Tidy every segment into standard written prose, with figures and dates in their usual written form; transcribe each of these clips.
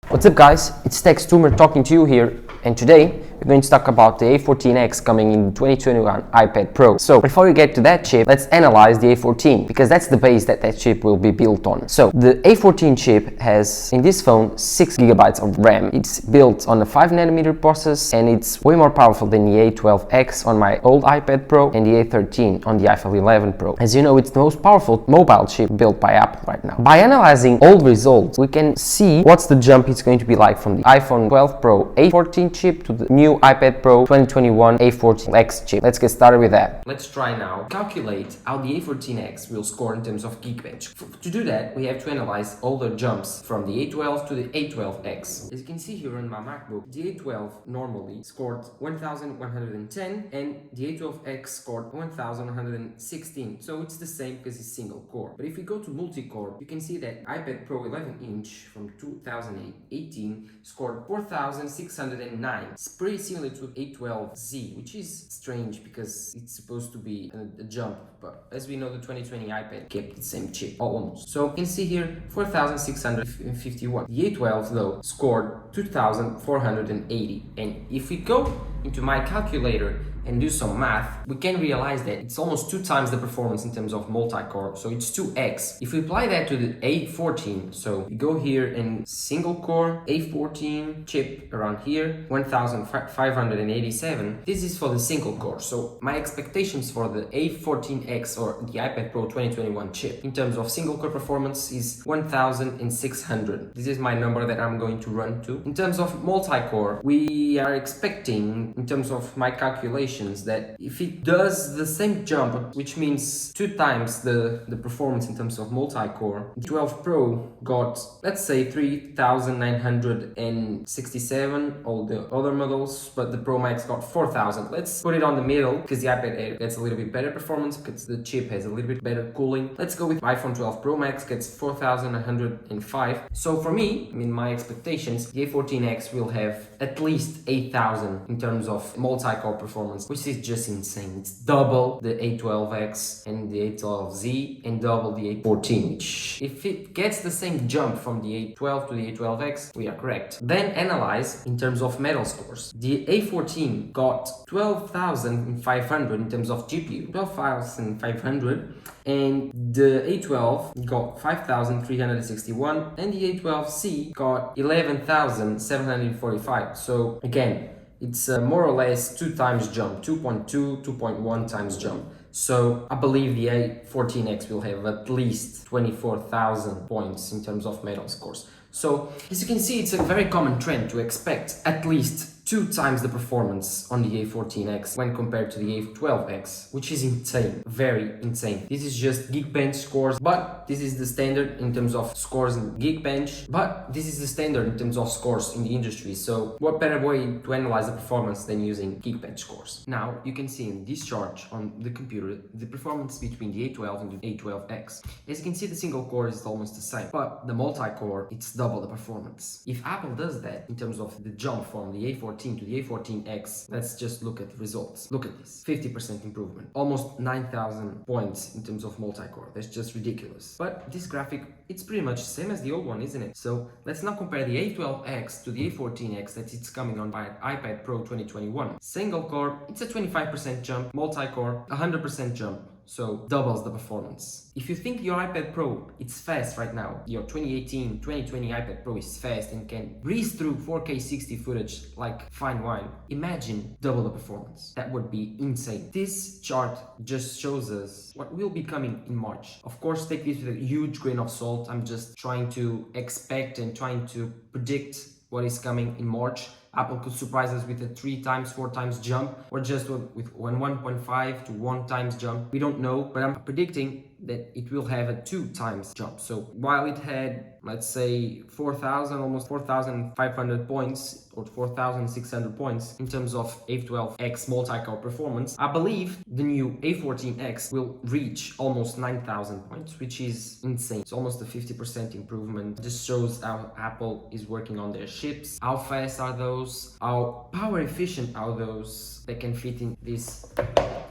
What's up guys, it's Tex Toomer talking to you here, and today we're going to talk about the A14X coming in 2021 iPad Pro. So before we get to that chip, let's analyze the A14 because that's the base that chip will be built on. So the A14 chip has in this phone 6 GB of RAM. It's built on a 5nm process and it's way more powerful than the A12X on my old iPad Pro and the A13 on the iPhone 11 Pro. As you know, it's the most powerful mobile chip built by Apple right now. By analyzing old results, we can see what's the jump it's going to be like from the iPhone 12 Pro A14 chip to the new iPad Pro 2021 A14X chip. Let's get started with that. Let's try now calculate how the A14X will score in terms of Geekbench. To do that, we have to analyze all the jumps from the A12 to the A12X. As you can see here on my MacBook, the A12 normally scored 1110 and the A12X scored 1116. So it's the same because it's single core. But if we go to multi-core, you can see that iPad Pro 11-inch from 2018 scored 4609. It's pretty similar to A12Z, which is strange because it's supposed to be a jump, but as we know, the 2020 iPad kept the same chip, almost. So you can see here 4651. The A12 though scored 2480, and if we go into my calculator and do some math, we can realize that it's almost 2 times the performance in terms of multi-core, so it's 2x. If we apply that to the A14, so we go here and single core A14 chip around here 1587, this is for the single core. So my expectations for the A14X or the iPad Pro 2021 chip in terms of single core performance is 1600. This is my number that I'm going to run to. In terms of multi-core, we are expecting, in terms of my calculation, that if it does the same jump, which means 2 times the performance in terms of multi-core, the 12 Pro got, let's say, 3967, all the other models, but the Pro Max got 4000. Let's put it on the middle because the iPad Air gets a little bit better performance because the chip has a little bit better cooling. Let's go with iPhone 12 Pro Max gets 4105. So for me, my expectations, the A14X will have at least 8000 in terms of multi-core performance, which is just insane. It's double the A12X and the A12Z and double the A14, which if it gets the same jump from the A12 to the A12X, we are correct. Then analyze in terms of metal scores. The A14 got 12,500 in terms of GPU, 12,500, and the A12 got 5,361 and the A12C got 11,745. So again, it's more or less 2 times jump, 2.2, 2.1 times jump. So I believe the A14X will have at least 24,000 points in terms of metal scores. So as you can see, it's a very common trend to expect at least 2 times the performance on the A14X when compared to the A12X, which is insane, very insane. This is just Geekbench scores, but this is the standard in terms of scores in Geekbench, but this is the standard in terms of scores in the industry. So what better way to analyze the performance than using Geekbench scores? Now you can see in this chart on the computer the performance between the A12 and the A12X. As you can see, the single core is almost the same, but the multi-core, it's double the performance. If Apple does that in terms of the jump from the A14 to the A14X, let's just look at the results. Look at this, 50% improvement, almost 9,000 points in terms of multi-core. That's just ridiculous. But this graphic, it's pretty much the same as the old one, isn't it? So let's now compare the A12X to the A14X that it's coming on by iPad Pro 2021. Single core, it's a 25% jump, multi-core, 100% jump. So doubles the performance. If you think your iPad Pro it's fast right now, your 2018, 2020 iPad Pro is fast and can breeze through 4K 60 footage like fine wine, imagine double the performance. That would be insane. This chart just shows us what will be coming in March. Of course, take this with a huge grain of salt. I'm just trying to expect and trying to predict what is coming in March. Apple could surprise us with a 3 times, 4 times jump, or just with 1.5 to 1 times jump. We don't know, but I'm predicting that it will have a 2 times jump. So while it had, let's say, 4,000, almost 4,500 points or 4,600 points in terms of A12X multi-core performance, I believe the new A14X will reach almost 9,000 points, which is insane. It's almost a 50% improvement. This shows how Apple is working on their chips. How fast are those? How power efficient are those that can fit in this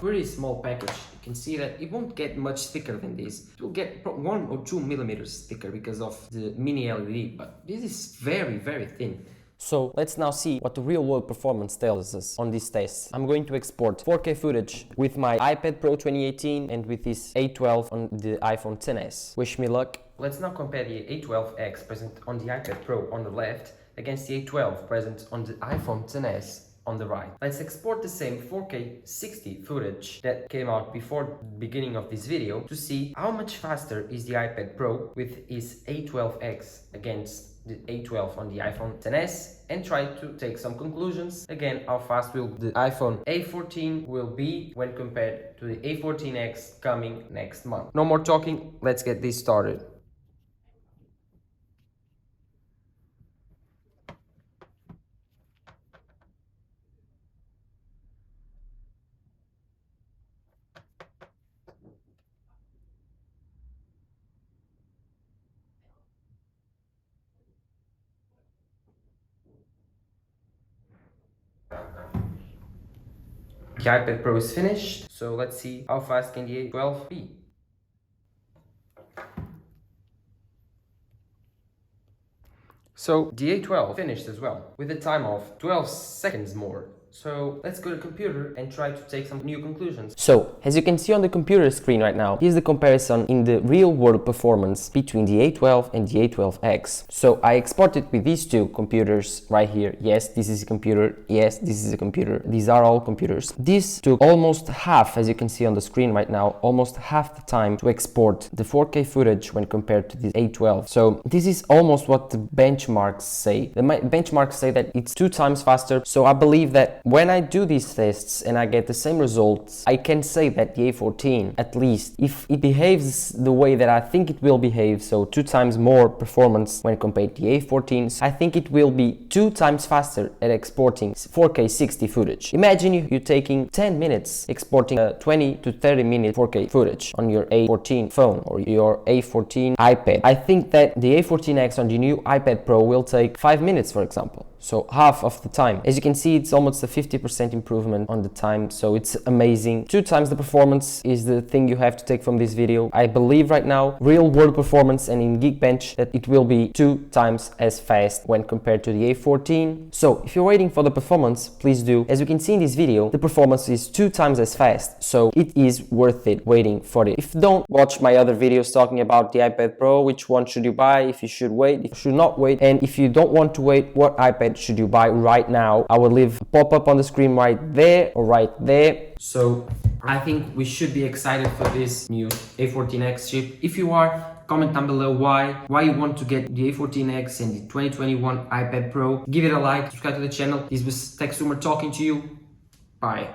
Pretty small package. You can see that it won't get much thicker than this. It will get 1 or 2 millimeters thicker because of the mini LED, but this is very, very thin. So let's now see what the real world performance tells us on this test. I'm going to export 4K footage with my iPad Pro 2018 and with this A12 on the iPhone XS. Wish me luck. Let's now compare the A14X present on the iPad Pro on the left against the A12 present on the iPhone XS on the right. Let's export the same 4K 60 footage that came out before the beginning of this video to see how much faster is the iPad Pro with its A12X against the A12 on the iPhone XS, and try to take some conclusions. Again, how fast will the iPhone A14 will be when compared to the A14X coming next month. No more talking, let's get this started. The iPad Pro is finished, so let's see how fast can the A12 be. So the A12 finished as well, with a time of 12 seconds more. So let's go to the computer and try to take some new conclusions. So, as you can see on the computer screen right now, here's the comparison in the real world performance between the A12 and the A12X. So I exported with these two computers right here. Yes, this is a computer. Yes, this is a computer. These are all computers. This took almost half, as you can see on the screen right now, almost half the time to export the 4K footage when compared to the A12. So this is almost what the benchmarks say. The benchmarks say that it's 2 times faster. So I believe that when I do these tests and I get the same results, I can say that the A14, at least, if it behaves the way that I think it will behave, so 2 times more performance when compared to the A14, I think it will be 2 times faster at exporting 4K 60 footage. Imagine you're taking 10 minutes exporting a 20 to 30 minute 4K footage on your A14 phone or your A14 iPad. I think that the A14X on the new iPad Pro will take 5 minutes, for example. So half of the time. As you can see, it's almost a 50% improvement on the time, so it's amazing. 2 times the performance is the thing you have to take from this video. I believe right now, real world performance and in Geekbench, that it will be 2 times as fast when compared to the A14. So if you're waiting for the performance, please do. As you can see in this video, the performance is 2 times as fast, so it is worth it waiting for it. If you don't watch my other videos talking about the iPad Pro, which one should you buy, if you should wait, if you should not wait, and if you don't want to wait, what iPad should you buy right now, I will leave a pop-up on the screen right there or right there. So I think we should be excited for this new A14X chip. If you are, comment down below why you want to get the A14X and the 2021 iPad Pro. Give it a like, subscribe to the channel. This was Tech Sumer talking to you. Bye.